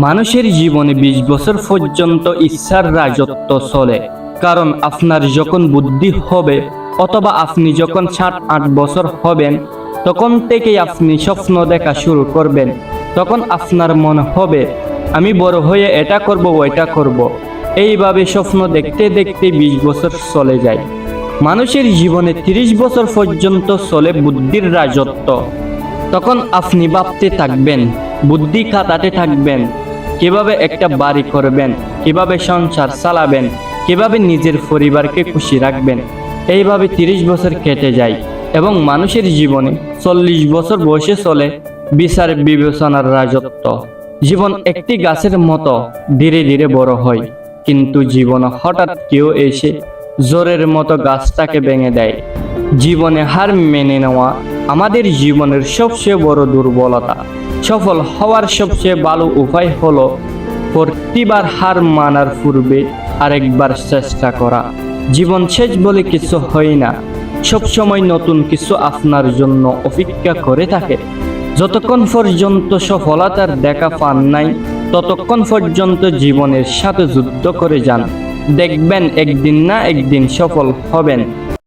মানুষের জীবনে 20 বছর পর্যন্ত ইচ্ছার রাজত্ব চলে, কারণ আপনার যখন বুদ্ধি হবে অথবা আপনি যখন 7-8 বছর হবেন তখন থেকেই আপনি স্বপ্ন দেখা শুরু করবেন। তখন আপনার মনে হবে আমি বড় হয়ে এটা করব ওইটা করব। এইভাবে স্বপ্ন দেখতে দেখতে 20 বছর চলে যায়। মানুষের জীবনে 30 বছর পর্যন্ত চলে বুদ্ধির রাজত্ব। তখন আপনি ভাবতে থাকবেন, বুদ্ধি খাটাতে থাকবেন, কিভাবে একটা বাড়ি করবেন, কিভাবে সংসার চালাবেন, কিভাবে নিজের পরিবারকে খুশি রাখবেন। এইভাবে 30 বছর কেটে যায় এবং মানুষের জীবনে 40 বছর বয়সে চলে বিচার বিবেচনার রাজত্ব। জীবন একটি গাছের মতো ধীরে ধীরে বড় হয়, কিন্তু জীবন হঠাৎ কেউ এসে জোরের মতো গাছটাকে ভেঙে দেয়। জীবনে হার মেনে নেওয়া আমাদের জীবনের সবচেয়ে বড় দুর্বলতা। সফল হওয়ার সবচেয়ে ভালো উপায় হলো প্রতিবার হার মানার পূর্বে আরেকবার চেষ্টা করা। জীবন শেষ বলে কিছু হয় না, সবসময় নতুন কিছু আপনার জন্য অপেক্ষা করে থাকে। যতক্ষণ পর্যন্ত সফলতার দেখা পান নাই ততক্ষণ পর্যন্ত জীবনের সাথে যুদ্ধ করে যান। দেখবেন একদিন না একদিন সফল হবেন।